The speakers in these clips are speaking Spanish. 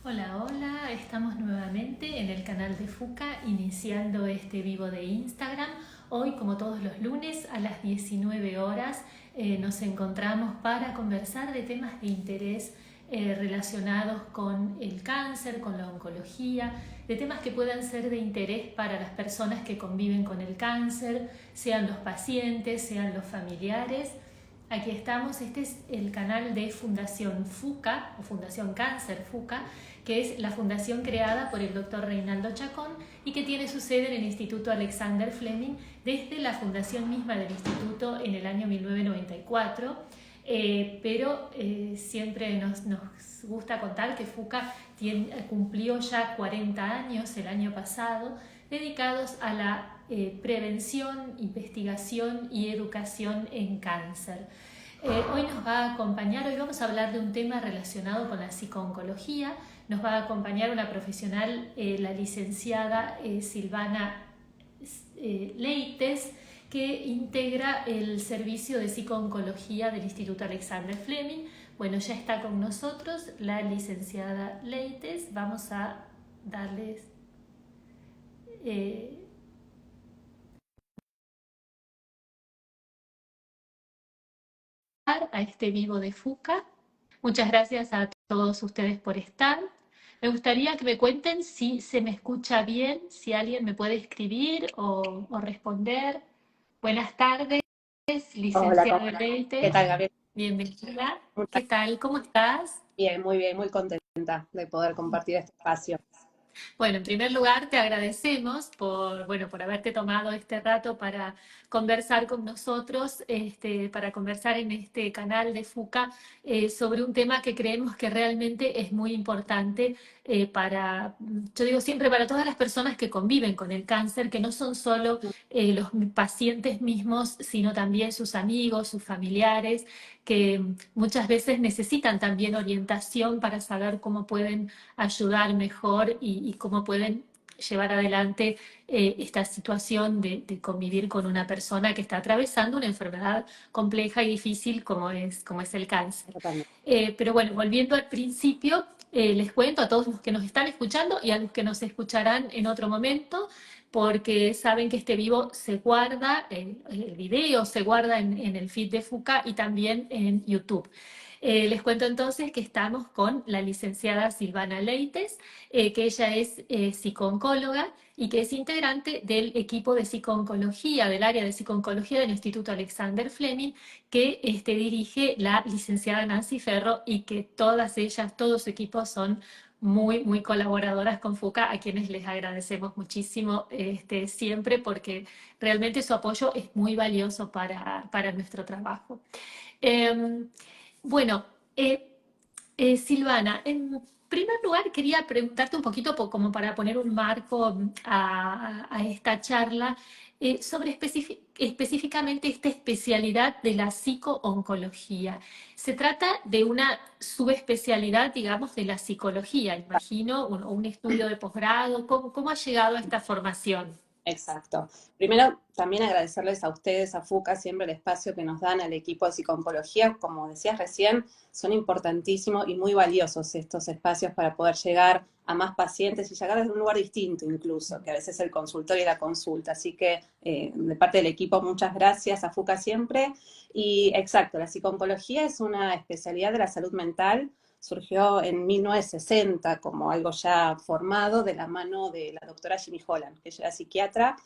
Hola, hola, estamos nuevamente en el canal de FUCA iniciando este vivo de Instagram. Hoy, como todos los lunes, a las 19 horas nos encontramos para conversar de temas de interés relacionados con el cáncer, con la oncología, de temas que puedan ser de interés para las personas que conviven con el cáncer, sean los pacientes, sean los familiares. Aquí estamos, este es el canal de Fundación FUCA o Fundación Cáncer FUCA, que es la fundación creada por el doctor Reinaldo Chacón y que tiene su sede en el Instituto Alexander Fleming desde la fundación misma del instituto en el año 1994. Pero siempre nos gusta contar que FUCA cumplió ya 40 años el año pasado dedicados a la prevención, investigación y educación en cáncer. Hoy nos va a acompañar, hoy vamos a hablar de un tema relacionado con la psicooncología. Nos va a acompañar una profesional, la licenciada Silvana Leites, que integra el servicio de psicooncología del Instituto Alexander Fleming. Bueno, ya está con nosotros la licenciada Leites. Vamos a darles eh, a este vivo de FUCA. Muchas gracias a todos ustedes por estar. Me gustaría que me cuenten si se me escucha bien, si alguien me puede escribir o responder. Buenas tardes, Hola, licenciado ¿qué Leite. tal, Gabriel? Bienvenida. ¿Qué Muchas tal? ¿Cómo estás? bien, muy contenta de poder compartir este espacio. Bueno, en primer lugar, te agradecemos por, bueno, por haberte tomado este rato para conversar con nosotros, para conversar en este canal de FUCA sobre un tema que creemos que realmente es muy importante yo digo siempre, para todas las personas que conviven con el cáncer, que no son solo los pacientes mismos, sino también sus amigos, sus familiares, que muchas veces necesitan también orientación para saber cómo pueden ayudar mejor y cómo pueden llevar adelante esta situación de convivir con una persona que está atravesando una enfermedad compleja y difícil como es el cáncer. Totalmente. Pero bueno, volviendo al principio, les cuento a todos los que nos están escuchando y a los que nos escucharán en otro momento, porque saben que este vivo se guarda, el video se guarda en el feed de FUCA y también en YouTube. Les cuento entonces que estamos con la licenciada Silvana Leites, que ella es psicooncóloga y que es integrante del equipo de psicooncología, del área de psicooncología del Instituto Alexander Fleming, que dirige la licenciada Nancy Ferro y que todas ellas, todo su equipo son muy colaboradoras con FUCA, a quienes les agradecemos muchísimo siempre porque realmente su apoyo es muy valioso para nuestro trabajo. Eh, bueno, eh, Silvana, en primer lugar quería preguntarte un poquito como para poner un marco a esta charla sobre específicamente esta especialidad de la psicooncología. Se trata de una subespecialidad, digamos, de la psicología, imagino, o un estudio de posgrado. ¿Cómo ha llegado a esta formación? Exacto. Primero, también agradecerles a ustedes, a FUCA, siempre el espacio que nos dan al equipo de psicooncología. Como decías recién, son importantísimos y muy valiosos estos espacios para poder llegar a más pacientes y llegar desde un lugar distinto incluso, que a veces es el consultorio y la consulta. Así que de parte del equipo, muchas gracias a FUCA siempre. Y exacto, la psicooncología es una especialidad de la salud mental. Surgió en 1960 como algo ya formado de la mano de la doctora Jimmy Holland, que ella era psiquiatra,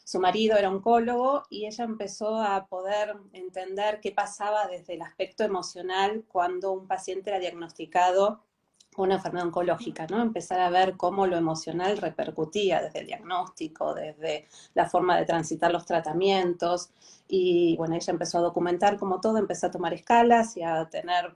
su marido era oncólogo y ella empezó a poder entender qué pasaba desde el aspecto emocional cuando un paciente era diagnosticado con una enfermedad oncológica, ¿no? Empezar a ver cómo lo emocional repercutía desde el diagnóstico, desde la forma de transitar los tratamientos. Y bueno, ella empezó a documentar como todo, empezó a tomar escalas y a tener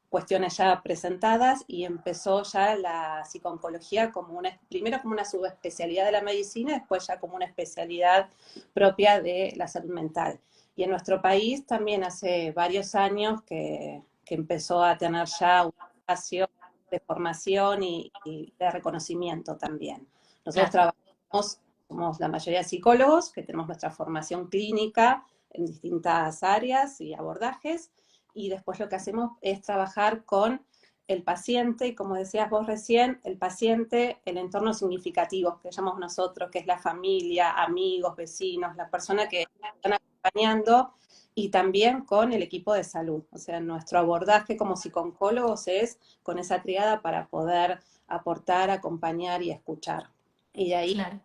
cuestiones ya presentadas y empezó ya la psicooncología como primero como una subespecialidad de la medicina, después ya como una especialidad propia de la salud mental. Y en nuestro país también hace varios años que empezó a tener ya un espacio de formación y de reconocimiento también. Nosotros Claro. trabajamos, somos la mayoría psicólogos, que tenemos nuestra formación clínica en distintas áreas y abordajes, y después lo que hacemos es trabajar con el paciente, y como decías vos recién, el paciente, el entorno significativo que llamamos nosotros, que es la familia, amigos, vecinos, la persona que están acompañando, y también con el equipo de salud. O sea, nuestro abordaje como psicólogos es con esa triada para poder aportar, acompañar y escuchar. Y de ahí Claro.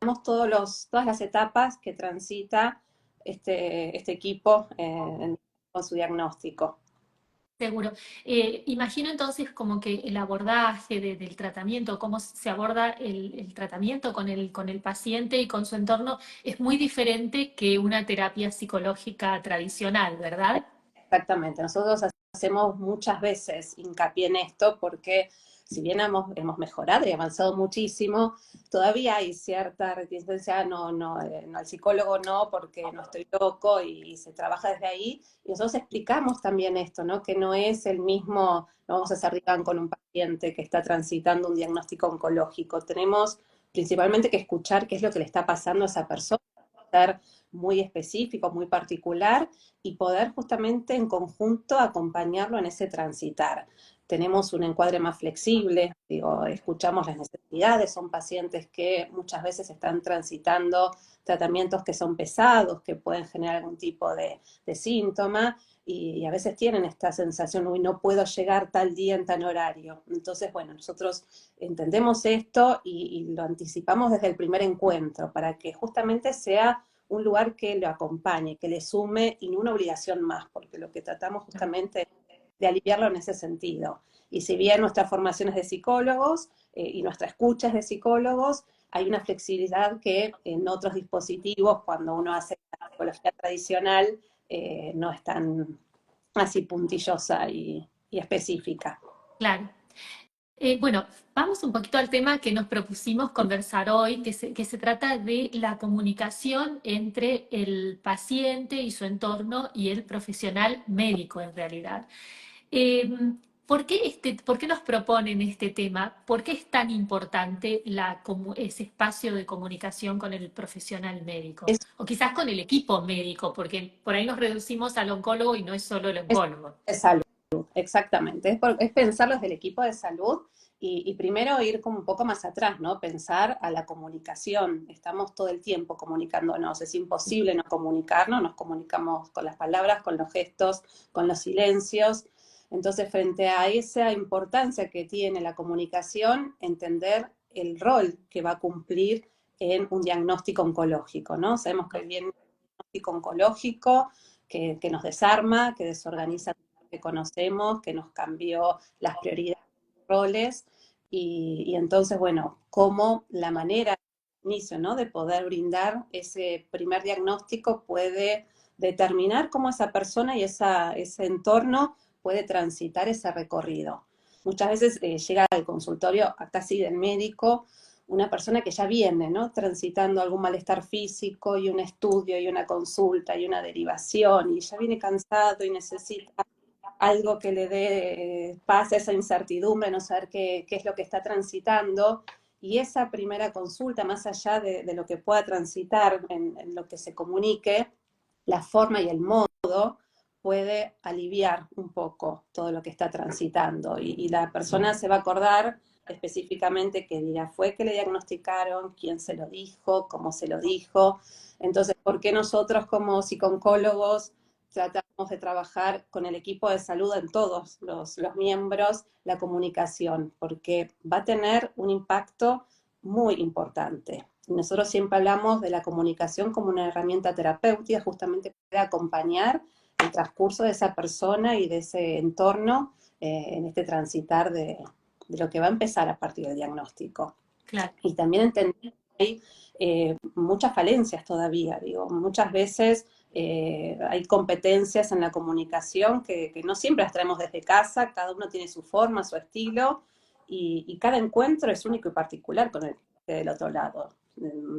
tenemos todas las etapas que transita este equipo con su diagnóstico. Seguro. Imagino entonces como que el abordaje del tratamiento, cómo se aborda el tratamiento con el paciente y con su entorno es muy diferente que una terapia psicológica tradicional, ¿verdad? Exactamente, nosotros hacemos muchas veces hincapié en esto porque si bien hemos mejorado y avanzado muchísimo, todavía hay cierta reticencia, no, al psicólogo no, porque no estoy loco y se trabaja desde ahí. Y nosotros explicamos también esto, ¿no? Que no es el mismo, no vamos a hacer diván con un paciente que está transitando un diagnóstico oncológico. Tenemos principalmente que escuchar qué es lo que le está pasando a esa persona, ser muy específico, muy particular, y poder justamente en conjunto acompañarlo en ese transitar. Tenemos un encuadre más flexible, digo, escuchamos las necesidades, son pacientes que muchas veces están transitando tratamientos que son pesados, que pueden generar algún tipo de síntoma, y a veces tienen esta sensación, uy, no puedo llegar tal día en tal horario. Entonces, bueno, nosotros entendemos esto y lo anticipamos desde el primer encuentro, para que justamente sea un lugar que lo acompañe, que le sume y no una obligación más, porque lo que tratamos justamente es de aliviarlo en ese sentido. Y si bien nuestra formación es de psicólogos y nuestra escucha es de psicólogos, hay una flexibilidad que en otros dispositivos, cuando uno hace la psicología tradicional, no es tan así puntillosa y específica. Claro. Bueno, vamos un poquito al tema que nos propusimos conversar hoy, que se trata de la comunicación entre el paciente y su entorno y el profesional médico en realidad. Eh, ¿Por qué nos proponen este tema? ¿Por qué es tan importante ese espacio de comunicación con el profesional médico? Es, O quizás con el equipo médico, porque por ahí nos reducimos al oncólogo y no es solo el es oncólogo. de salud. Exactamente, es pensarlo desde el equipo de salud y primero ir como un poco más atrás, ¿no? Pensar a la comunicación. Estamos todo el tiempo comunicándonos, es imposible no comunicarnos, nos comunicamos con las palabras, con los gestos, con los silencios. Entonces, frente a esa importancia que tiene la comunicación, entender el rol que va a cumplir en un diagnóstico oncológico, ¿no? Sabemos que viene un diagnóstico oncológico que nos desarma, que desorganiza que conocemos, que nos cambió las prioridades, roles, y entonces, bueno, cómo la manera, inicio, ¿no? De poder brindar ese primer diagnóstico puede determinar cómo esa persona y ese entorno puede transitar ese recorrido. Muchas veces llega al consultorio casi del médico una persona que ya viene, ¿no? Transitando algún malestar físico y un estudio y una consulta y una derivación y ya viene cansado y necesita algo que le dé paz a esa incertidumbre, no saber qué es lo que está transitando. Y esa primera consulta, más allá de lo que pueda transitar en lo que se comunique, la forma y el modo puede aliviar un poco todo lo que está transitando. Y la persona se va a acordar específicamente qué día fue que le diagnosticaron, quién se lo dijo, cómo se lo dijo. Entonces, ¿por qué nosotros como psicólogos tratamos de trabajar con el equipo de salud en todos los miembros la comunicación? Porque va a tener un impacto muy importante. Nosotros siempre hablamos de la comunicación como una herramienta terapéutica, justamente para acompañar el transcurso de esa persona y de ese entorno en este transitar de lo que va a empezar a partir del diagnóstico. Claro. Y también entender que hay muchas falencias todavía, digo, muchas veces hay competencias en la comunicación que no siempre las traemos desde casa, cada uno tiene su forma, su estilo, y cada encuentro es único y particular con el del otro lado.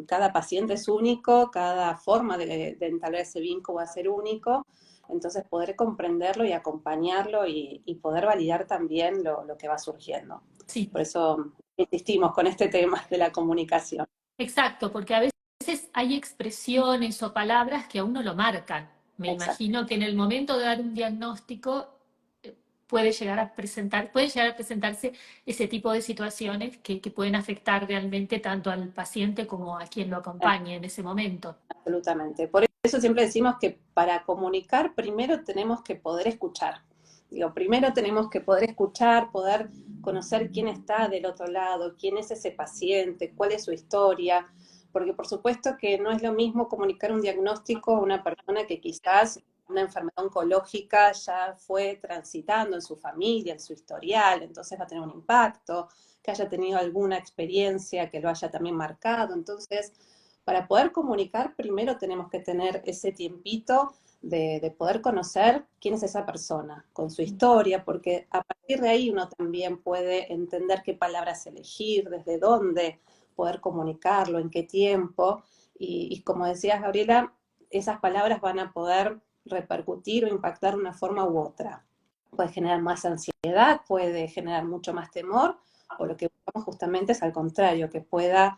Cada paciente es único, cada forma de entablar ese vínculo va a ser único, entonces poder comprenderlo y acompañarlo y poder validar también lo que va surgiendo. Sí, Por eso insistimos con este tema de la comunicación. exacto, porque a veces hay expresiones o palabras que a uno lo marcan. Me Exacto. imagino que en el momento de dar un diagnóstico puede llegar a presentarse ese tipo de situaciones que pueden afectar realmente tanto al paciente como a quien lo acompañe en ese momento. Absolutamente. Por eso siempre decimos que para comunicar primero tenemos que poder escuchar. Digo, primero tenemos que poder escuchar, poder conocer quién está del otro lado, quién es ese paciente, cuál es su historia, porque por supuesto que no es lo mismo comunicar un diagnóstico a una persona que quizás una enfermedad oncológica ya fue transitando en su familia, en su historial, entonces va a tener un impacto, que haya tenido alguna experiencia que lo haya también marcado. Entonces, para poder comunicar, primero tenemos que tener ese tiempito de poder conocer quién es esa persona, con su historia, porque a partir de ahí uno también puede entender qué palabras elegir, desde dónde poder comunicarlo, en qué tiempo. Y como decías, Gabriela, esas palabras van a poder repercutir o impactar de una forma u otra. Puede generar más ansiedad, puede generar mucho más temor, o lo que buscamos justamente es al contrario, que pueda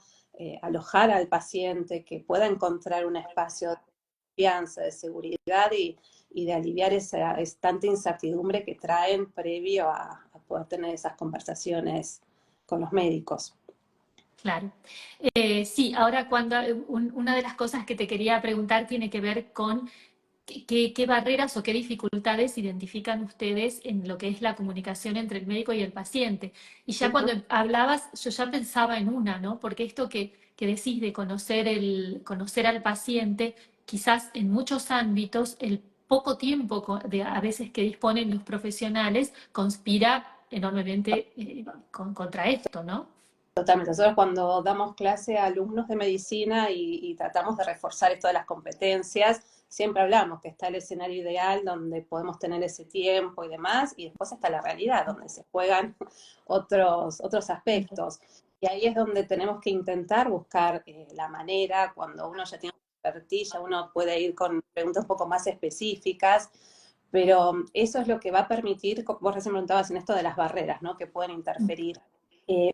alojar al paciente, que pueda encontrar un espacio de confianza, de seguridad y de aliviar esa tanta incertidumbre que traen previo a poder tener esas conversaciones con los médicos. Claro. Sí, ahora una de las cosas que te quería preguntar tiene que ver con qué barreras o qué dificultades identifican ustedes en lo que es la comunicación entre el médico y el paciente. Y ya Ujú. cuando hablabas, yo ya pensaba en una, ¿no? Porque esto que decís de conocer al paciente, quizás en muchos ámbitos, el poco tiempo a veces que disponen los profesionales conspira enormemente contra esto, ¿no? Totalmente. Nosotros cuando damos clase a alumnos de medicina y tratamos de reforzar esto de las competencias, siempre hablamos que está el escenario ideal donde podemos tener ese tiempo y demás, y después está la realidad, donde se juegan otros aspectos. Y ahí es donde tenemos que intentar buscar la manera, cuando uno ya tiene una expertise, uno puede ir con preguntas un poco más específicas, pero eso es lo que va a permitir, vos recién preguntabas en esto de las barreras, ¿no? Que pueden interferir.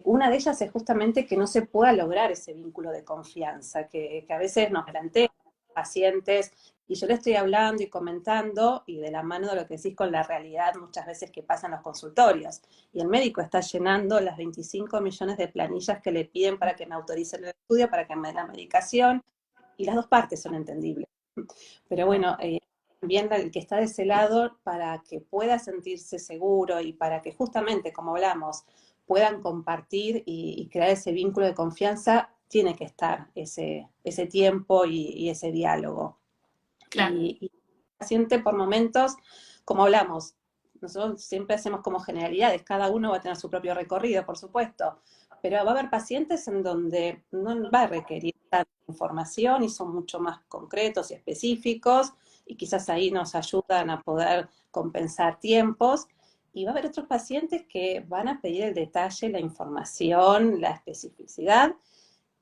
Una de ellas es justamente que no se pueda lograr ese vínculo de confianza, que a veces nos plantean pacientes, y yo le estoy hablando y comentando, y de la mano de lo que decís con la realidad muchas veces que pasa en los consultorios, y el médico está llenando las 25 millones de planillas que le piden para que me autoricen el estudio, para que me den la medicación, y las dos partes son entendibles. Pero bueno, también el que está de ese lado, para que pueda sentirse seguro y para que justamente, como hablamos, puedan compartir y crear ese vínculo de confianza, tiene que estar ese tiempo y ese diálogo. Claro, Y el paciente por momentos, como hablamos, nosotros siempre hacemos como generalidades, cada uno va a tener su propio recorrido, por supuesto, pero va a haber pacientes en donde no va a requerir tanta información y son mucho más concretos y específicos, y quizás ahí nos ayudan a poder compensar tiempos. Y va a haber otros pacientes que van a pedir el detalle, la información, la especificidad,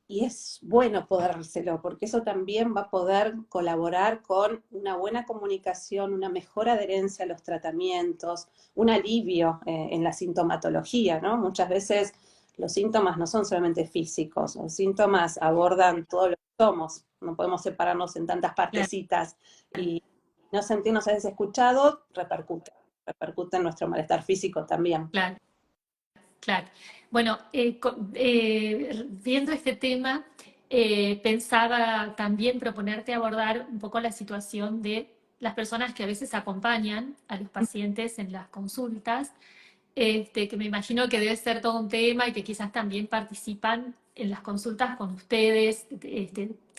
y es bueno poder dárselo, porque eso también va a poder colaborar con una buena comunicación, una mejor adherencia a los tratamientos, un alivio en la sintomatología, ¿no? Muchas veces los síntomas no son solamente físicos, los síntomas abordan todo lo que somos, no podemos separarnos en tantas claro, partecitas, y no sentirnos a veces escuchados repercute en nuestro malestar físico también. claro. Claro. Bueno, viendo este tema, pensaba también proponerte abordar un poco la situación de las personas que a veces acompañan a los pacientes en las consultas, que me imagino que debe ser todo un tema y que quizás también participan en las consultas con ustedes,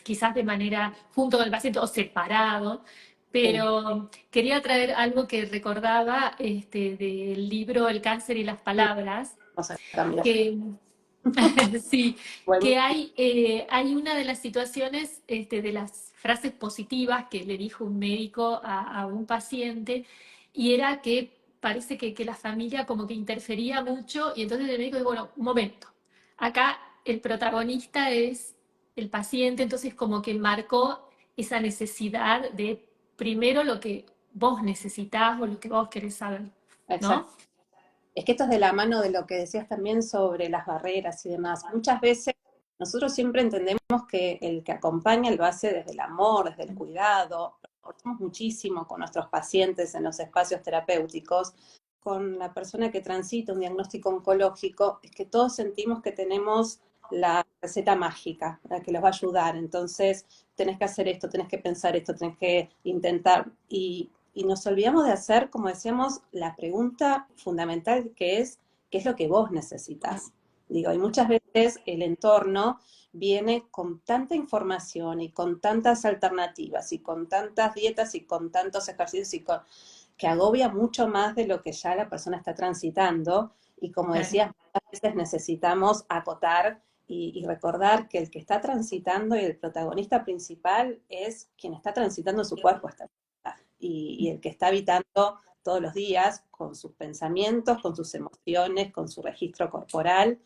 quizás de manera junto con el paciente o separado. Sí, Pero quería traer algo que recordaba del libro El cáncer y las palabras, vamos a cambiar. que sí, Bueno, que hay una de las situaciones, de las frases positivas que le dijo un médico a un paciente, y era que parece que la familia como que interfería mucho, y entonces el médico dijo, bueno, un momento, acá el protagonista es el paciente, entonces como que marcó esa necesidad de primero lo que vos necesitás o lo que vos querés saber, ¿no? exacto. Es que esto es de la mano de lo que decías también sobre las barreras y demás. Muchas veces nosotros siempre entendemos que el que acompaña lo hace desde el amor, desde el cuidado. Lo aportamos muchísimo con nuestros pacientes en los espacios terapéuticos, con la persona que transita un diagnóstico oncológico es que todos sentimos que tenemos la receta mágica, la que los va a ayudar. Entonces, tenés que hacer esto, tenés que pensar esto, tenés que intentar. Y nos olvidamos de hacer, como decíamos, la pregunta fundamental que es, ¿qué es lo que vos necesitas? Digo, y muchas veces el entorno viene con tanta información y con tantas alternativas y con tantas dietas y con tantos ejercicios que agobia mucho más de lo que ya la persona está transitando. Y como Claro, decías, muchas veces necesitamos acotar y recordar que el que está transitando y el protagonista principal es quien está transitando su cuerpo hasta y el que está habitando todos los días con sus pensamientos, con sus emociones, con su registro corporal.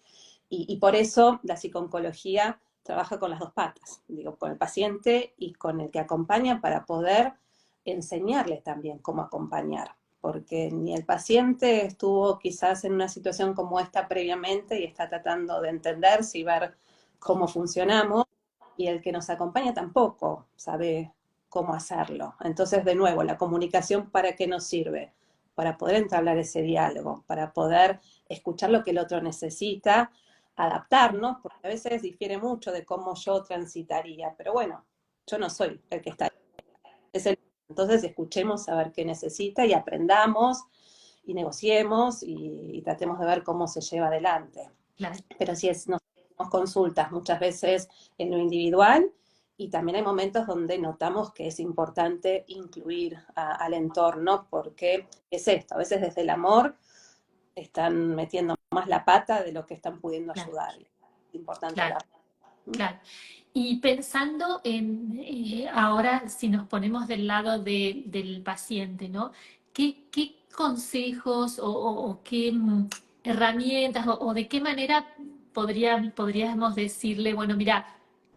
Y por eso la psiconcología trabaja con las dos patas, digo, con el paciente y con el que acompaña para poder enseñarle también cómo acompañar, porque ni el paciente estuvo quizás en una situación como esta previamente y está tratando de entenderse y ver cómo funcionamos, y el que nos acompaña tampoco sabe cómo hacerlo. Entonces, de nuevo, la comunicación, ¿para qué nos sirve? Para poder entablar ese diálogo, para poder escuchar lo que el otro necesita, adaptarnos, porque a veces difiere mucho de cómo yo transitaría, pero bueno, yo no soy el que está, es el, entonces escuchemos a ver qué necesita y aprendamos y negociemos y tratemos de ver cómo se lleva adelante. claro. Pero si es, nos consultas muchas veces en lo individual y también hay momentos donde notamos que es importante incluir al entorno porque es esto, a veces desde el amor están metiendo más la pata de lo que están pudiendo Claro, ayudar. Es importante claro, hablar. claro. Y pensando en ahora, si nos ponemos del lado del paciente, ¿no? ¿Qué consejos o qué herramientas o de qué manera podríamos decirle, bueno, mira,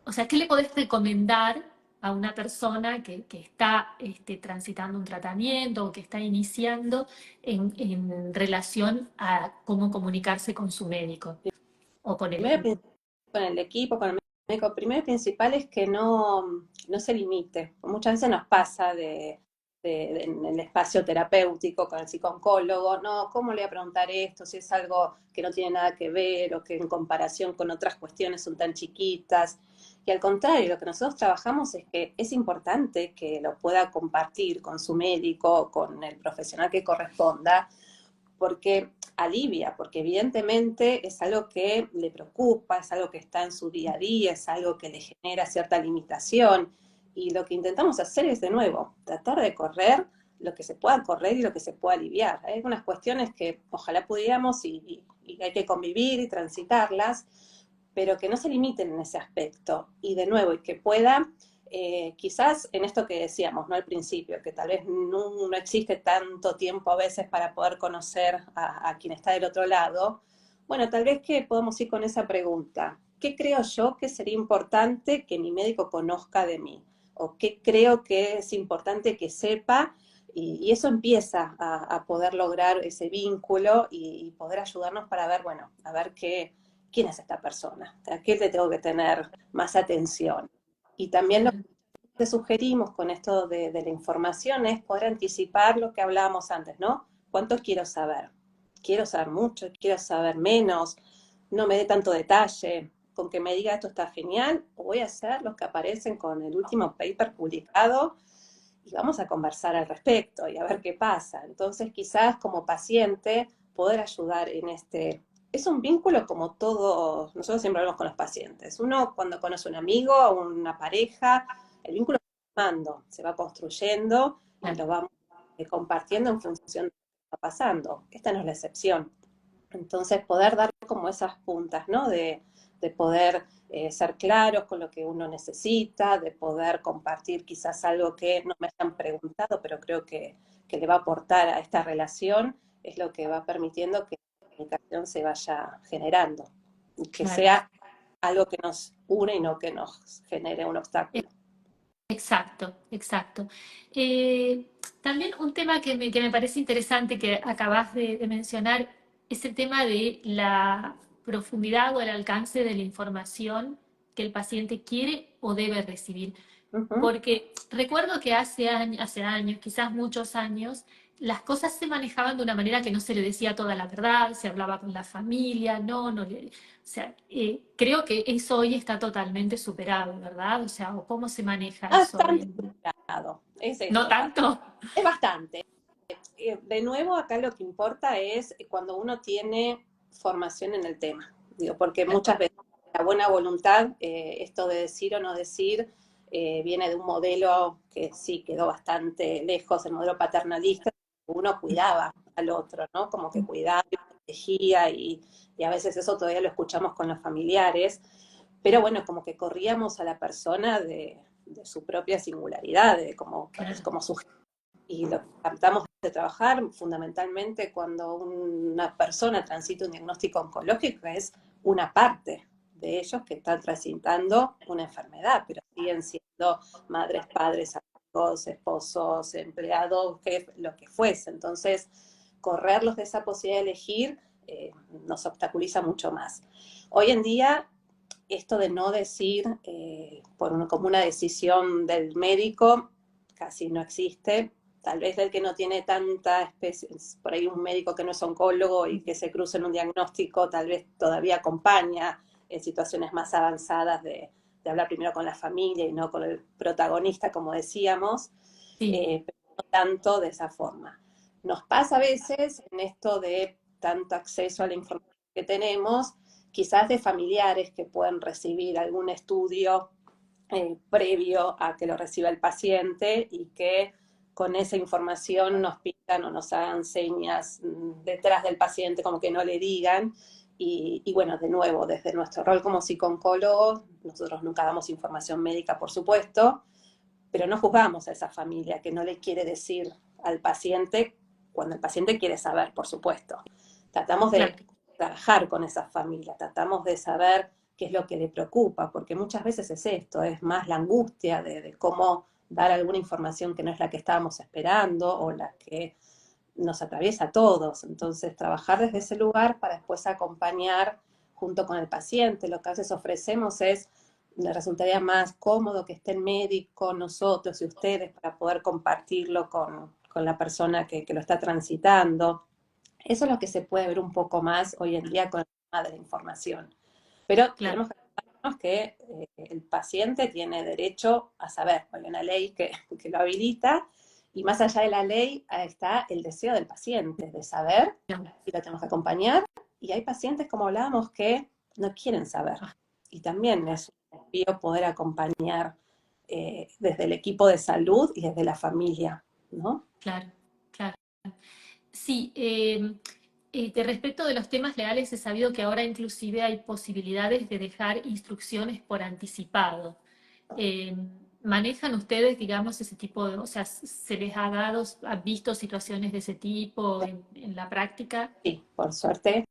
o sea, ¿qué le podés recomendar a una persona que está transitando un tratamiento o que está iniciando en relación a cómo comunicarse con su médico o con el Primero, equipo? con el equipo, con el médico, primero y principal es que no se limite. Muchas veces nos pasa en el espacio terapéutico con el psicooncólogo, no, ¿cómo le voy a preguntar esto? Si es algo que no tiene nada que ver o que en comparación con otras cuestiones son tan chiquitas. Y al contrario, lo que nosotros trabajamos es que es importante que lo pueda compartir con su médico, con el profesional que corresponda, porque alivia, porque evidentemente es algo que le preocupa, es algo que está en su día a día, es algo que le genera cierta limitación. Y lo que intentamos hacer es, de nuevo, tratar de correr lo que se pueda correr y lo que se pueda aliviar. Hay algunas cuestiones que ojalá pudiéramos y hay que convivir y transitarlas, pero que no se limiten en ese aspecto. Y de nuevo, y que pueda quizás en esto que decíamos, ¿no? Al principio, que tal vez no existe tanto tiempo a veces para poder conocer a quien está del otro lado, bueno, tal vez que podamos ir con esa pregunta. ¿Qué creo yo que sería importante que mi médico conozca de mí? ¿O qué creo que es importante que sepa? Y eso empieza a poder lograr ese vínculo y poder ayudarnos para ver, bueno, a ver quién es esta persona, a qué le tengo que tener más atención. Y también lo que sugerimos con esto de la información es poder anticipar lo que hablábamos antes, ¿no? ¿Cuánto quiero saber? ¿Quiero saber mucho? ¿Quiero saber menos? No me dé tanto detalle. Con que me diga esto está genial, o voy a hacer los que aparecen con el último paper publicado y vamos a conversar al respecto y a ver qué pasa. Entonces, quizás como paciente, poder ayudar en este. Es un vínculo como todo, nosotros siempre hablamos con los pacientes. Uno cuando conoce un amigo, una pareja, el vínculo se va formando, se va construyendo y Claro, lo vamos compartiendo en función de lo que está pasando. Esta no es la excepción. Entonces, poder dar como esas puntas, ¿no? De poder ser claros con lo que uno necesita, de poder compartir quizás algo que no me hayan preguntado, pero creo que le va a aportar a esta relación, es lo que va permitiendo que la comunicación se vaya generando, y que claro. sea algo que nos une y no que nos genere un obstáculo. Exacto, exacto. También un tema que me parece interesante que acabas de mencionar es el tema de la profundidad o el alcance de la información que el paciente quiere o debe recibir. Uh -huh. Porque recuerdo que hace años, quizás muchos años, las cosas se manejaban de una manera que no se le decía toda la verdad, se hablaba con la familia, o sea, creo que eso hoy está totalmente superado, ¿verdad? O sea, ¿o cómo se maneja eso hoy Bastante en día? complicado, es ¿No esto, tanto? es bastante. De nuevo, acá lo que importa es cuando uno tiene formación en el tema, digo, porque muchas veces la buena voluntad, esto de decir o no decir, viene de un modelo que sí quedó bastante lejos, el modelo paternalista, uno cuidaba al otro, ¿no? Como que cuidaba y protegía, y a veces eso todavía lo escuchamos con los familiares, pero bueno, como que corríamos a la persona de su propia singularidad, de Claro, como su, y lo que tratamos de trabajar fundamentalmente cuando una persona transita un diagnóstico oncológico es una parte de ellos que están transitando una enfermedad, pero siguen siendo madres, padres, amigos, esposos, empleados, jefes, lo que fuese. Entonces, correrlos de esa posibilidad de elegir nos obstaculiza mucho más. Hoy en día, esto de no decir como una decisión del médico casi no existe. Tal vez el que no tiene tanta especie, por ahí un médico que no es oncólogo y que se cruza en un diagnóstico, tal vez todavía acompaña en situaciones más avanzadas de hablar primero con la familia y no con el protagonista, como decíamos, sí, pero no tanto de esa forma. Nos pasa a veces en esto de tanto acceso a la información que tenemos, quizás de familiares que pueden recibir algún estudio previo a que lo reciba el paciente y que con esa información nos pidan o nos hagan señas detrás del paciente, como que no le digan. Y bueno, de nuevo, desde nuestro rol como psicooncólogos, nosotros nunca damos información médica, por supuesto, pero no juzgamos a esa familia que no le quiere decir al paciente cuando el paciente quiere saber, por supuesto. Tratamos claro, de trabajar con esa familia, tratamos de saber qué es lo que le preocupa, porque muchas veces es esto, es más la angustia de cómo dar alguna información que no es la que estábamos esperando o la que nos atraviesa a todos. Entonces, trabajar desde ese lugar para después acompañar junto con el paciente. Lo que a veces ofrecemos es, le resultaría más cómodo que esté el médico, nosotros y ustedes para poder compartirlo con la persona que lo está transitando. Eso es lo que se puede ver un poco más hoy en día con el tema de la información. Pero claro, tenemos que acordarnos que el paciente tiene derecho a saber. Hay una ley que lo habilita y más allá de la ley está el deseo del paciente de saber claro. y lo tenemos que acompañar. Y hay pacientes, como hablábamos, que no quieren saber. Ah, Y también es un desafío poder acompañar desde el equipo de salud y desde la familia, ¿no? claro, claro. Sí, de respecto de los temas legales, he sabido que ahora inclusive hay posibilidades de dejar instrucciones por anticipado. Eh, ¿Manejan ustedes, digamos, ese tipo de, o sea, se les ha dado, han visto situaciones de ese tipo en la práctica? Sí, por suerte.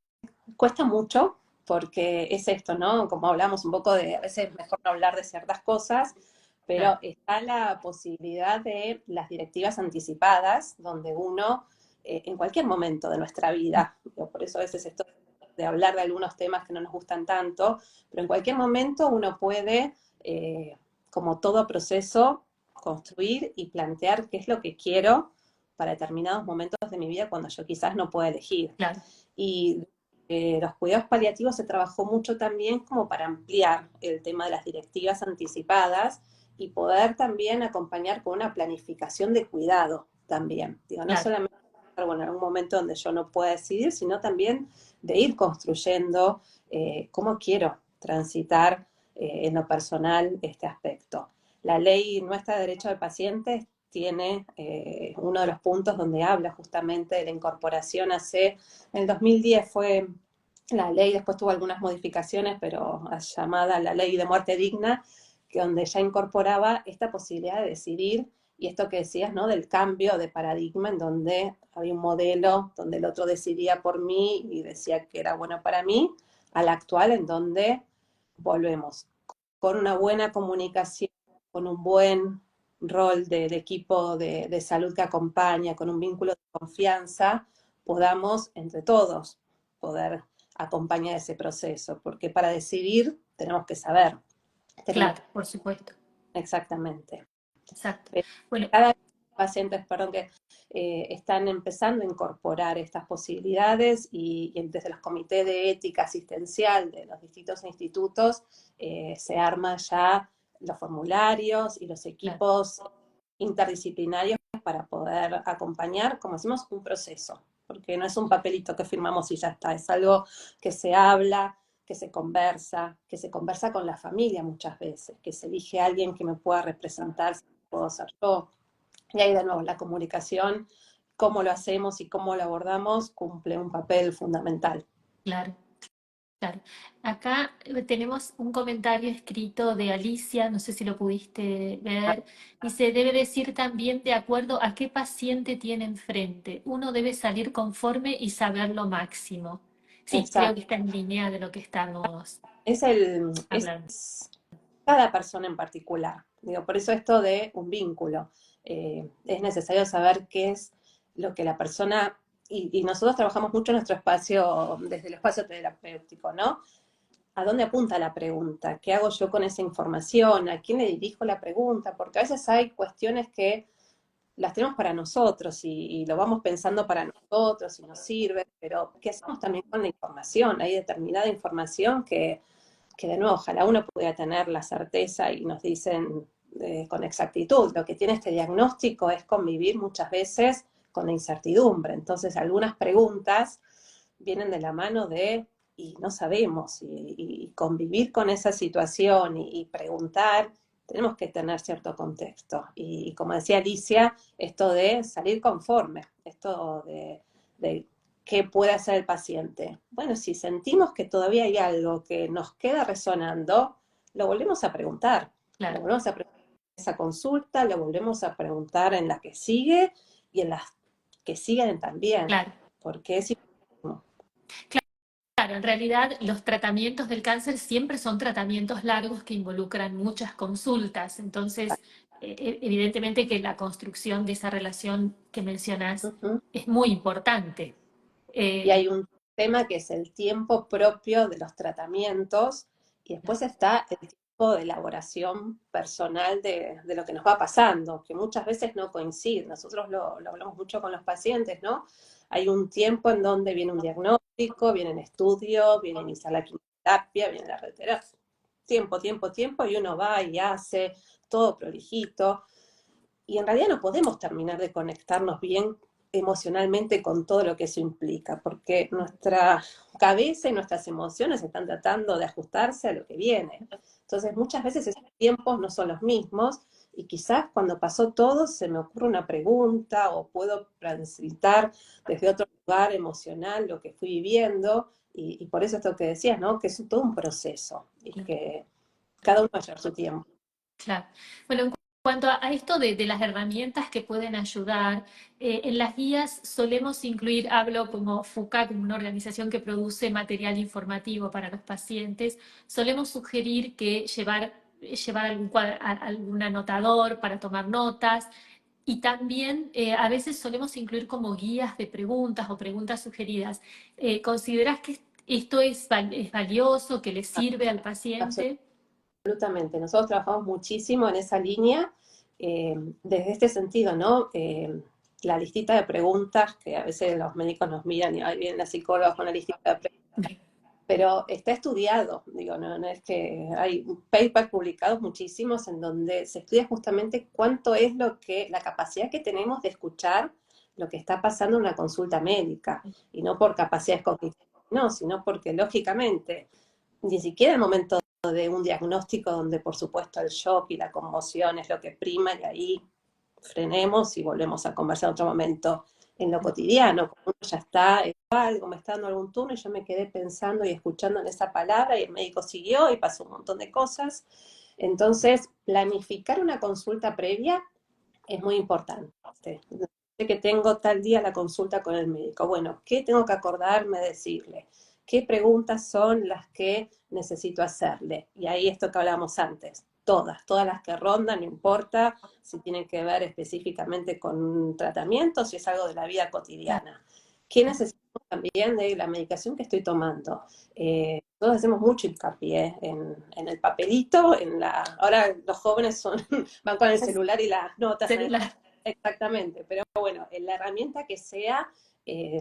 Cuesta mucho porque es esto, ¿no? Como hablamos un poco de, a veces es mejor no hablar de ciertas cosas, Claro, pero está la posibilidad de las directivas anticipadas, donde uno, en cualquier momento de nuestra vida, por eso a veces esto de hablar de algunos temas que no nos gustan tanto, pero en cualquier momento uno puede, como todo proceso, construir y plantear qué es lo que quiero para determinados momentos de mi vida cuando yo quizás no pueda elegir. claro, Y los cuidados paliativos se trabajó mucho también como para ampliar el tema de las directivas anticipadas y poder también acompañar con una planificación de cuidado también. Digo, no claro, solamente, bueno, en un momento donde yo no pueda decidir, sino también de ir construyendo cómo quiero transitar en lo personal este aspecto. La ley nuestra de derecho del paciente tiene uno de los puntos donde habla justamente de la incorporación hace, en el 2010 fue la ley, después tuvo algunas modificaciones, pero llamada la ley de muerte digna, que donde ya incorporaba esta posibilidad de decidir, y esto que decías, ¿no? Del cambio de paradigma en donde había un modelo donde el otro decidía por mí y decía que era bueno para mí, al actual en donde volvemos con una buena comunicación, con un buen rol del equipo de salud que acompaña, con un vínculo de confianza, podamos entre todos poder acompañar ese proceso, porque para decidir tenemos que saber, tenemos claro, por supuesto, exactamente. exacto. Pero Bueno, cada paciente, perdón, que están empezando a incorporar estas posibilidades y desde los comités de ética asistencial de los distintos institutos se arman ya los formularios y los equipos interdisciplinarios para poder acompañar, como decimos, un proceso, porque no es un papelito que firmamos y ya está, es algo que se habla, que se conversa con la familia muchas veces, que se elige a alguien que me pueda representar, si puedo ser yo. Y ahí de nuevo, la comunicación, cómo lo hacemos y cómo lo abordamos, cumple un papel fundamental. Claro. Claro. Acá tenemos un comentario escrito de Alicia, no sé si lo pudiste ver. Dice, debe decir también de acuerdo a qué paciente tiene enfrente. Uno debe salir conforme y saber lo máximo. Sí, creo que Exacto. está en línea de lo que estamos hablando. Es cada persona en particular. Digo, por eso esto de un vínculo. Es necesario saber qué es lo que la persona, y nosotros trabajamos mucho en nuestro espacio, desde el espacio terapéutico, ¿no? ¿A dónde apunta la pregunta? ¿Qué hago yo con esa información? ¿A quién le dirijo la pregunta? Porque a veces hay cuestiones que las tenemos para nosotros y lo vamos pensando para nosotros y nos sirve, pero ¿qué hacemos también con la información? Hay determinada información que de nuevo, ojalá uno pudiera tener la certeza y nos dicen con exactitud, lo que tiene este diagnóstico es convivir muchas veces con la incertidumbre. Entonces, algunas preguntas vienen de la mano de, y no sabemos, y convivir con esa situación y preguntar, tenemos que tener cierto contexto. Y como decía Alicia, esto de salir conforme, esto de ¿qué puede hacer el paciente? Bueno, si sentimos que todavía hay algo que nos queda resonando, lo volvemos a preguntar. Lo Claro, volvemos a preguntar en esa consulta, lo volvemos a preguntar en la que sigue y en las que siguen también, claro. porque es importante. Claro, en realidad los tratamientos del cáncer siempre son tratamientos largos que involucran muchas consultas. Entonces, evidentemente que la construcción de esa relación que mencionas Ujú. es muy importante. Y Eh, hay un tema que es el tiempo propio de los tratamientos y después está el tiempo de elaboración personal de lo que nos va pasando, que muchas veces no coincide. Nosotros lo hablamos mucho con los pacientes, ¿no? Hay un tiempo en donde viene un diagnóstico, vienen estudios, viene iniciar la quimioterapia, viene la radioterapia. Tiempo, tiempo, tiempo, y uno va y hace todo prolijito. Y en realidad no podemos terminar de conectarnos bien emocionalmente con todo lo que eso implica, porque nuestra cabeza y nuestras emociones están tratando de ajustarse a lo que viene. Entonces, muchas veces esos tiempos no son los mismos y quizás cuando pasó todo se me ocurre una pregunta o puedo transitar desde otro lugar emocional lo que fui viviendo y por eso esto que decías, ¿no? Que es todo un proceso y que cada uno va a llevar su tiempo. claro. Bueno, en cuanto a esto de las herramientas que pueden ayudar, en las guías solemos incluir, hablo como FUCA, como una organización que produce material informativo para los pacientes, solemos sugerir que llevar algún anotador para tomar notas. Y también a veces solemos incluir como guías de preguntas o preguntas sugeridas. ¿Consideras que esto es valioso, que le sirve al paciente? Absolutamente. Nosotros trabajamos muchísimo en esa línea, desde este sentido, ¿no? La listita de preguntas, que a veces los médicos nos miran y ahí vienen las psicólogas con la listita de preguntas, pero está estudiado, digo, no es que hay papers publicados muchísimos en donde se estudia justamente cuánto es la capacidad que tenemos de escuchar lo que está pasando en una consulta médica, y no por capacidades cognitivas, no, sino porque lógicamente ni siquiera el momento de un diagnóstico donde por supuesto el shock y la conmoción es lo que prima y ahí frenemos y volvemos a conversar en otro momento en lo cotidiano, como uno ya está, algo me está dando algún turno y yo me quedé pensando y escuchando en esa palabra y el médico siguió y pasó un montón de cosas. Entonces, planificar una consulta previa es muy importante. Sé que tengo tal día la consulta con el médico. Bueno, ¿qué tengo que acordarme de decirle? ¿Qué preguntas son las que necesito hacerle? Y ahí esto que hablábamos antes, todas las que rondan, no importa si tienen que ver específicamente con un tratamiento, si es algo de la vida cotidiana. ¿Qué necesito también de la medicación que estoy tomando? Nosotros hacemos mucho hincapié en el papelito, ahora los jóvenes van con el celular y las notas en el Celular. exactamente, pero bueno, la herramienta que sea,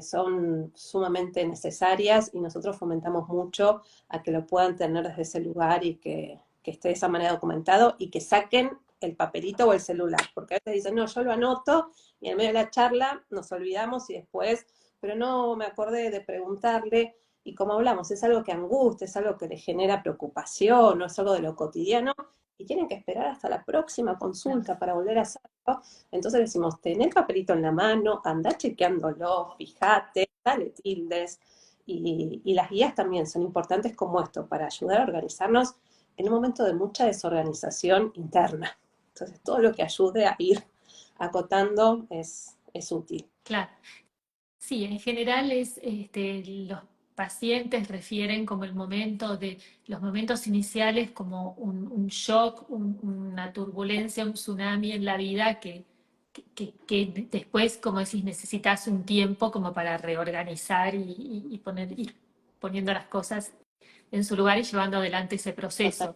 son sumamente necesarias y nosotros fomentamos mucho a que lo puedan tener desde ese lugar y que esté de esa manera documentado y que saquen el papelito o el celular, porque a veces dicen, no, yo lo anoto y en medio de la charla nos olvidamos y después, pero no me acordé de preguntarle. Y como hablamos, es algo que angustia, es algo que les genera preocupación, no es algo de lo cotidiano, y tienen que esperar hasta la próxima consulta para volver a hacerlo. Entonces decimos, ten el papelito en la mano, anda chequeándolo, fíjate, dale tildes. Y las guías también son importantes como esto, para ayudar a organizarnos en un momento de mucha desorganización interna. Entonces todo lo que ayude a ir acotando es útil. Claro. Sí, en general los pacientes refieren como el momento de los momentos iniciales como un shock, una turbulencia, un tsunami en la vida que después, como decís, necesitas un tiempo como para reorganizar ir poniendo las cosas en su lugar y llevando adelante ese proceso.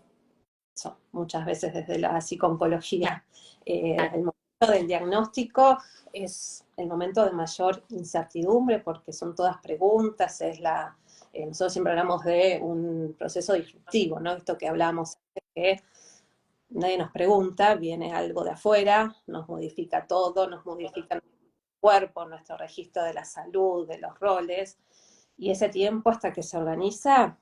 Eso, muchas veces desde la psiconcología. Claro, El momento del diagnóstico es el momento de mayor incertidumbre porque son todas preguntas, nosotros siempre hablamos de un proceso disruptivo, ¿no? Esto que hablamos, que nadie nos pregunta, viene algo de afuera, nos modifica todo, nos modifica nuestro cuerpo, nuestro registro de la salud, de los roles, y ese tiempo hasta que se organiza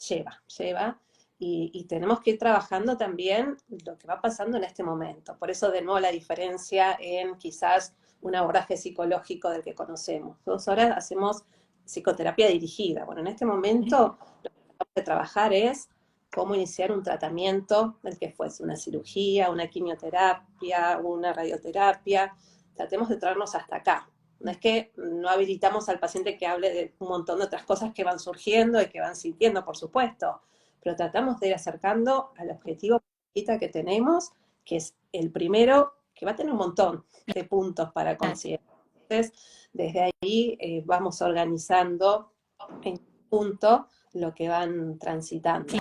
lleva, y tenemos que ir trabajando también lo que va pasando en este momento. Por eso, de nuevo, la diferencia en quizás un abordaje psicológico del que conocemos. 2 horas hacemos psicoterapia dirigida. Bueno, en este momento lo que tenemos que trabajar es cómo iniciar un tratamiento, del que fuese una cirugía, una quimioterapia, una radioterapia. Tratemos de traernos hasta acá. No es que no habilitamos al paciente que hable de un montón de otras cosas que van surgiendo y que van sintiendo, por supuesto, pero tratamos de ir acercando al objetivo que tenemos, que es el primero, que va a tener un montón de puntos para conseguir. Entonces, desde ahí vamos organizando en punto lo que van transitando.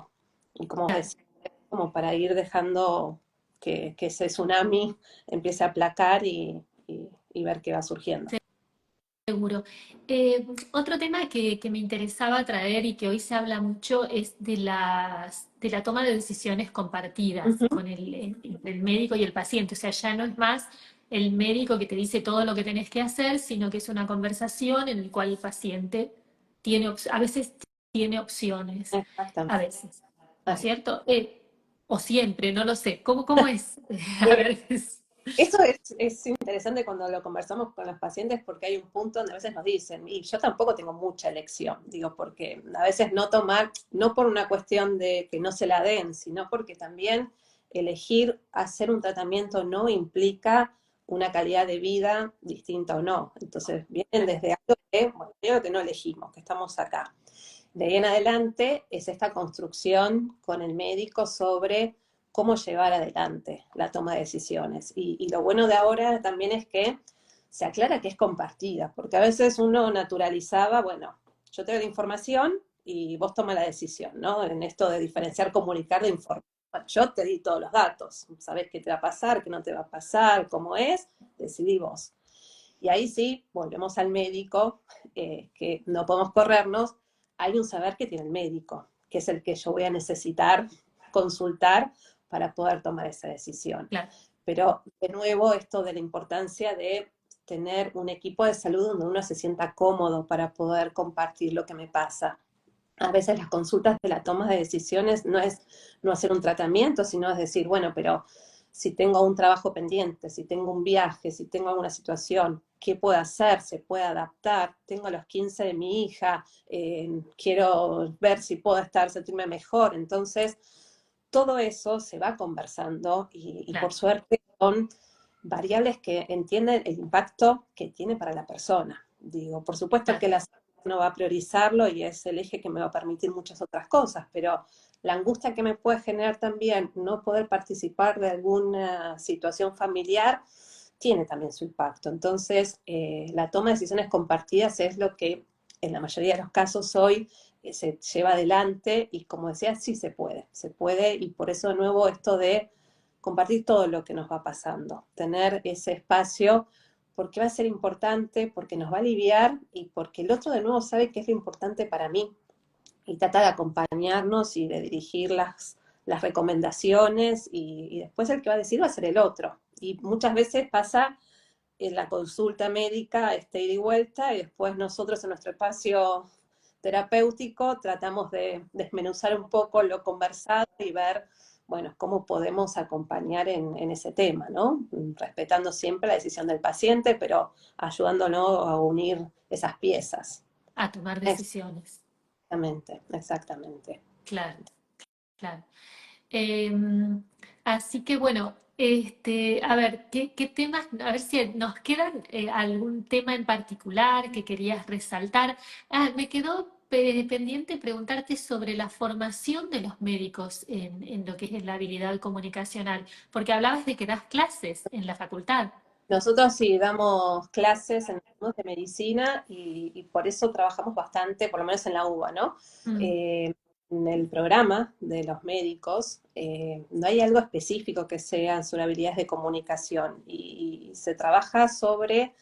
Y como os decía, como para ir dejando que ese tsunami empiece a aplacar y ver qué va surgiendo. seguro. Otro tema que me interesaba traer y que hoy se habla mucho es de la toma de decisiones compartidas Ujú. con entre el médico y el paciente. O sea, ya no es más el médico que te dice todo lo que tenés que hacer, sino que es una conversación en la cual el paciente a veces tiene opciones, a Exactamente. veces, ¿no es cierto? O siempre, no lo sé. ¿Cómo es? A Eh, ver, Eso es interesante cuando lo conversamos con los pacientes porque hay un punto donde a veces nos dicen, y yo tampoco tengo mucha elección, digo, porque a veces no tomar, no por una cuestión de que no se la den, sino porque también elegir hacer un tratamiento no implica una calidad de vida distinta o no. Entonces vienen desde algo que, bueno, algo que no elegimos, que estamos acá. De ahí en adelante es esta construcción con el médico sobre cómo llevar adelante la toma de decisiones. Y lo bueno de ahora también es que se aclara que es compartida, porque a veces uno naturalizaba, bueno, yo te doy la información y vos toma la decisión, ¿no? En esto de diferenciar, comunicar de información. Bueno, yo te di todos los datos, sabés qué te va a pasar, qué no te va a pasar, cómo es, decidí vos. Y ahí sí, volvemos al médico, que no podemos corrernos, hay un saber que tiene el médico, que es el que yo voy a necesitar consultar para poder tomar esa decisión. claro. Pero de nuevo, esto de la importancia de tener un equipo de salud donde uno se sienta cómodo para poder compartir lo que me pasa. A veces las consultas de la toma de decisiones no es no hacer un tratamiento, sino es decir, bueno, pero si tengo un trabajo pendiente, si tengo un viaje, si tengo alguna situación, ¿qué puedo hacer? ¿Se puede adaptar? Tengo los 15 de mi hija, quiero ver si puedo sentirme mejor. Entonces, todo eso se va conversando y por Claro. suerte son variables que entienden el impacto que tiene para la persona. Digo, por supuesto Claro. que la salud no va a priorizarlo y es el eje que me va a permitir muchas otras cosas, pero la angustia que me puede generar también no poder participar de alguna situación familiar tiene también su impacto. Entonces, la toma de decisiones compartidas es lo que en la mayoría de los casos hoy se lleva adelante y como decía, sí se puede y por eso de nuevo esto de compartir todo lo que nos va pasando, tener ese espacio porque va a ser importante, porque nos va a aliviar y porque el otro de nuevo sabe qué es lo importante para mí y trata de acompañarnos y de dirigir las recomendaciones y después el que va a decir va a ser el otro. Y muchas veces pasa en la consulta médica, ida y vuelta, y después nosotros en nuestro espacio terapéutico tratamos de desmenuzar un poco lo conversado y ver, bueno, cómo podemos acompañar en ese tema, ¿no? Respetando siempre la decisión del paciente, pero ayudándonos a unir esas piezas. A tomar decisiones. Exactamente, exactamente. Claro, claro. Eh, Así que bueno, a ver, ¿qué temas, a ver si nos quedan algún tema en particular que querías resaltar? Ah, me quedó pendiente preguntarte sobre la formación de los médicos en lo que es la habilidad comunicacional, porque hablabas de que das clases en la facultad. Nosotros sí damos clases en de medicina y por eso trabajamos bastante, por lo menos en la UBA, ¿no? Mm, En el programa de los médicos no hay algo específico que sean sobre habilidades de comunicación y se trabaja sobre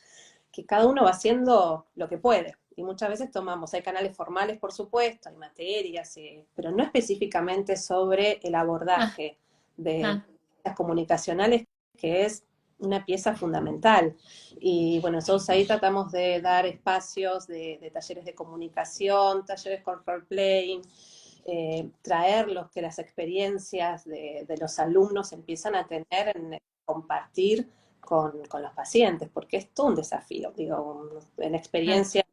que cada uno va haciendo lo que puede. Y muchas veces tomamos, hay canales formales, por supuesto, hay materias, pero no específicamente sobre el ah, abordaje de ah, las comunicacionales, que es una pieza fundamental. Y bueno, nosotros ahí tratamos de dar espacios de talleres de comunicación, talleres con role-playing, traer los que las experiencias de los alumnos empiezan a tener en compartir con los pacientes, porque es todo un desafío, digo, en ah, experiencia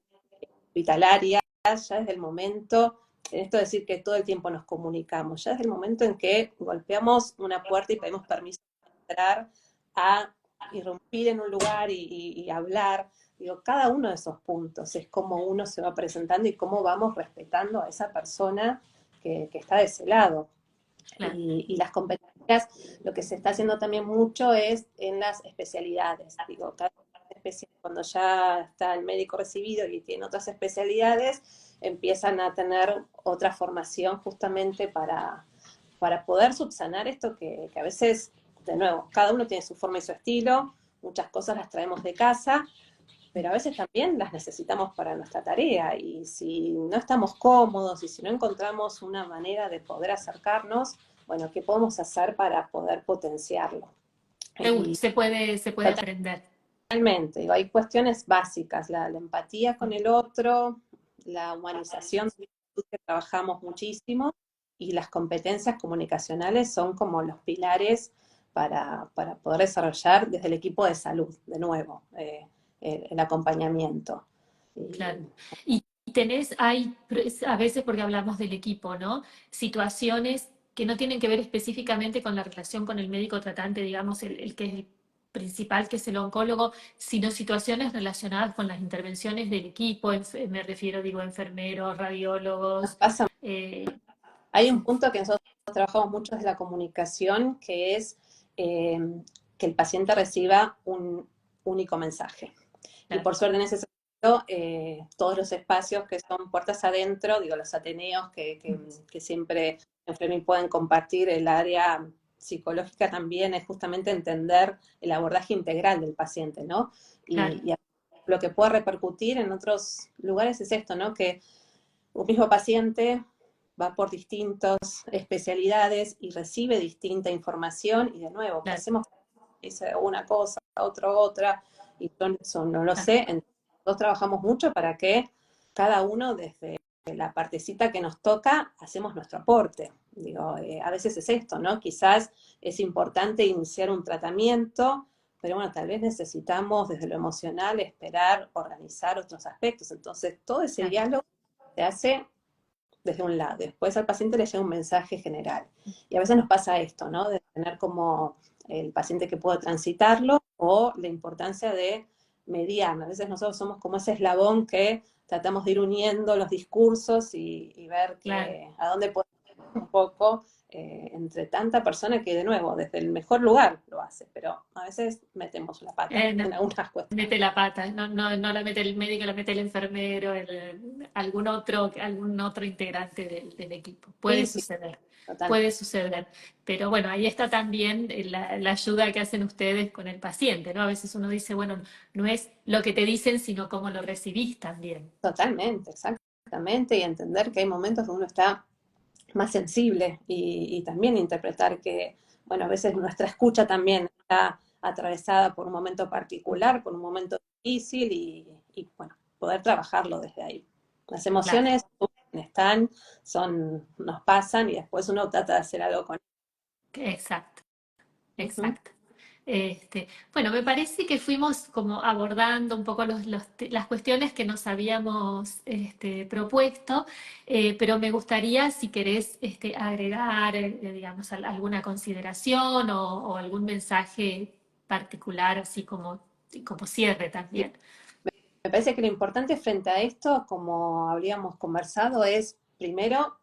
hospitalaria, ya desde el momento, en esto de decir que todo el tiempo nos comunicamos, ya desde el momento en que golpeamos una puerta y pedimos permiso para entrar a irrumpir en un lugar y hablar, digo, cada uno de esos puntos es cómo uno se va presentando y cómo vamos respetando a esa persona que está de ese lado. claro. Y las competencias, lo que se está haciendo también mucho es en las especialidades. Digo, cuando ya está el médico recibido y tiene otras especialidades, empiezan a tener otra formación justamente para poder subsanar esto que a veces, de nuevo, cada uno tiene su forma y su estilo, muchas cosas las traemos de casa, pero a veces también las necesitamos para nuestra tarea y si no estamos cómodos y si no encontramos una manera de poder acercarnos, bueno, ¿qué podemos hacer para poder potenciarlo? Seguro, Y se puede aprender. totalmente, digo, hay cuestiones básicas, la empatía con el otro, la humanización que trabajamos muchísimo y las competencias comunicacionales son como los pilares para poder desarrollar desde el equipo de salud, de nuevo. El acompañamiento. Claro. Y Y tenés, a veces porque hablamos del equipo, ¿no? Situaciones que no tienen que ver específicamente con la relación con el médico tratante, digamos, el que es el principal, que es el oncólogo, sino situaciones relacionadas con las intervenciones del equipo, me refiero, digo, enfermeros, nos radiólogos. pasa, eh, hay un sí, punto que nosotros trabajamos mucho desde la comunicación, que es eh, que el paciente reciba un único mensaje. Y claro, por suerte en ese sentido, todos los espacios que son puertas adentro, digo, los ateneos que siempre en pueden compartir, el área psicológica también es justamente entender el abordaje integral del paciente, ¿no? claro, Y lo que puede repercutir en otros lugares es esto, ¿no? Que un mismo paciente va por distintas especialidades y recibe distinta información y de nuevo, ¿qué claro, hacemos? Dice una cosa, otro otra, y eso no lo claro, sé. Nosotros trabajamos mucho para que cada uno desde la partecita que nos toca hacemos nuestro aporte. Digo, a veces es esto, ¿no? Quizás es importante iniciar un tratamiento, pero bueno, tal vez necesitamos desde lo emocional esperar, organizar otros aspectos. Entonces, todo ese claro. diálogo se hace desde un lado. Después al paciente le llega un mensaje general. Y a veces nos pasa esto, ¿no? De tener como el paciente que puede transitarlo o la importancia de mediar. A veces nosotros somos como ese eslabón que tratamos de ir uniendo los discursos y ver Claro. que a dónde podemos ir un poco entre tanta persona que de nuevo, desde el mejor lugar lo hace, pero a veces metemos la pata No, en algunas cuestiones. mete la pata, no la mete el médico, la mete el enfermero, algún otro integrante del equipo. Sí, sí, total. Puede suceder. Pero bueno, ahí está también la ayuda que hacen ustedes con el paciente, ¿no? A veces uno dice, bueno, no es lo que te dicen, sino cómo lo recibís también. Totalmente, exactamente, y entender que hay momentos donde uno está más sensible y también interpretar que, bueno, a veces nuestra escucha también está atravesada por un momento particular, por un momento difícil y bueno, poder trabajarlo desde ahí. Las Claro, emociones están, nos pasan y después uno trata de hacer algo con exacto, ello. exacto. Bueno, me parece que fuimos como abordando un poco las cuestiones que nos habíamos propuesto, pero me gustaría, si querés, agregar, digamos, alguna consideración o algún mensaje particular, así como cierre Y también. me parece que lo importante frente a esto, como habríamos conversado, es primero,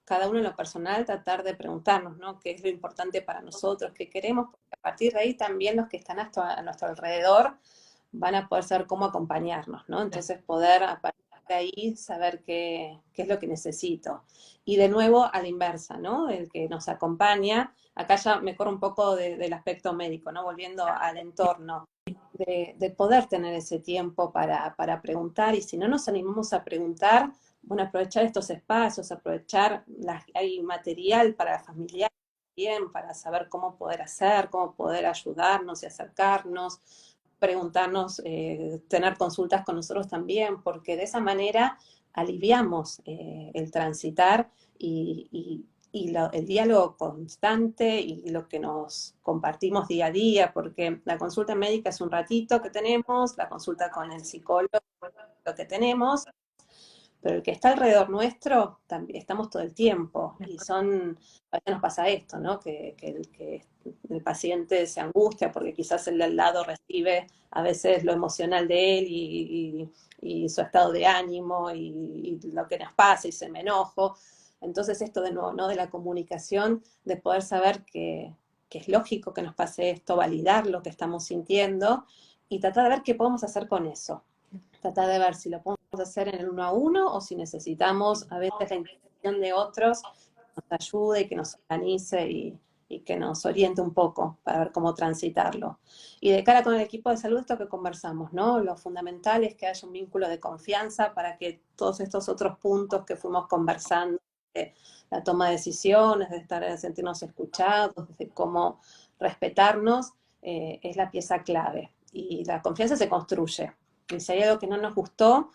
cada uno en lo personal, tratar de preguntarnos, ¿no? ¿Qué es lo importante para nosotros? ¿Qué queremos? Porque a partir de ahí también los que están a nuestro alrededor van a poder saber cómo acompañarnos, ¿no? Entonces poder a partir de ahí saber qué es lo que necesito. Y de nuevo a la inversa, ¿no? El que nos acompaña, acá ya me corro un poco del aspecto médico, ¿no? Volviendo al entorno de poder tener ese tiempo para preguntar y si no nos animamos a preguntar, bueno, aprovechar estos espacios, aprovechar, hay material para familiares también, para saber cómo poder hacer, cómo poder ayudarnos y acercarnos, preguntarnos, tener consultas con nosotros también, porque de esa manera aliviamos el transitar el diálogo constante y lo que nos compartimos día a día, porque la consulta médica es un ratito que tenemos, la consulta con el psicólogo lo que tenemos, pero el que está alrededor nuestro, también estamos todo el tiempo y a veces nos pasa esto, ¿no? Que el paciente se angustia porque quizás el de al lado recibe a veces lo emocional de él y su estado de ánimo y lo que nos pasa y se me enojo. Entonces esto de nuevo, ¿no? De la comunicación, de poder saber que es lógico que nos pase esto, validar lo que estamos sintiendo y tratar de ver qué podemos hacer con eso. Tratar de ver si lo podemos hacer en el uno a uno o si necesitamos a veces la intervención de otros que nos ayude y que nos organice y que nos oriente un poco para ver cómo transitarlo. Y de cara con el equipo de salud, esto que conversamos, ¿no? Lo fundamental es que haya un vínculo de confianza para que todos estos otros puntos que fuimos conversando, de la toma de decisiones, de sentirnos escuchados, de cómo respetarnos, es la pieza clave. Y la confianza se construye. Y si hay algo que no nos gustó,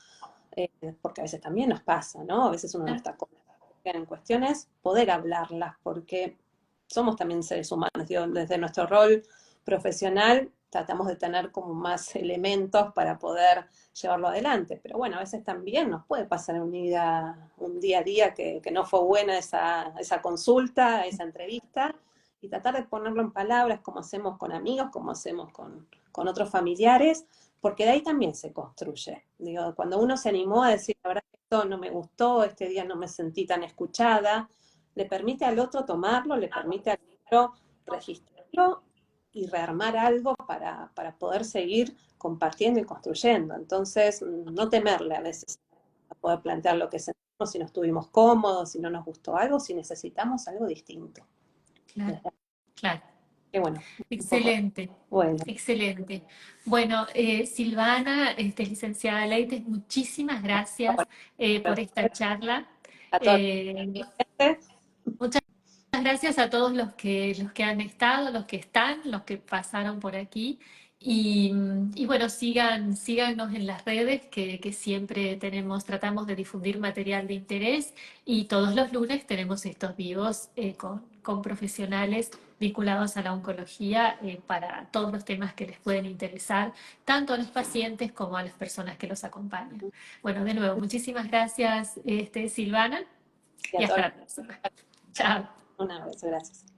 porque a veces también nos pasa, ¿no? A veces uno no está en cuestiones, poder hablarlas, porque somos también seres humanos. Digo, desde nuestro rol profesional tratamos de tener como más elementos para poder llevarlo adelante. Pero bueno, a veces también nos puede pasar un día a día que no fue buena esa consulta, esa entrevista, y tratar de ponerlo en palabras como hacemos con amigos, como hacemos con otros familiares, porque de ahí también se construye. Digo, cuando uno se animó a decir, la verdad que esto no me gustó, este día no me sentí tan escuchada, le permite al otro tomarlo, le permite al otro registrarlo y rearmar algo para poder seguir compartiendo y construyendo. Entonces, no temerle a veces a poder plantear lo que sentimos, si no estuvimos cómodos, si no nos gustó algo, si necesitamos algo distinto. Claro, claro. Que bueno, un poco. Excelente, Bueno, excelente. Bueno, Silvana, licenciada Leites, muchísimas gracias por esta charla. a todos Eh, los clientes, Muchas gracias a todos los que han estado, los que están, los que pasaron por aquí. Y bueno, síganos en las redes que siempre tratamos de difundir material de interés y todos los lunes tenemos estos vivos con profesionales vinculados a la oncología para todos los temas que les pueden interesar, tanto a los pacientes como a las personas que los acompañan. Bueno, de nuevo, muchísimas gracias, Silvana, y y a todos hasta la próxima. Chao. un abrazo, gracias.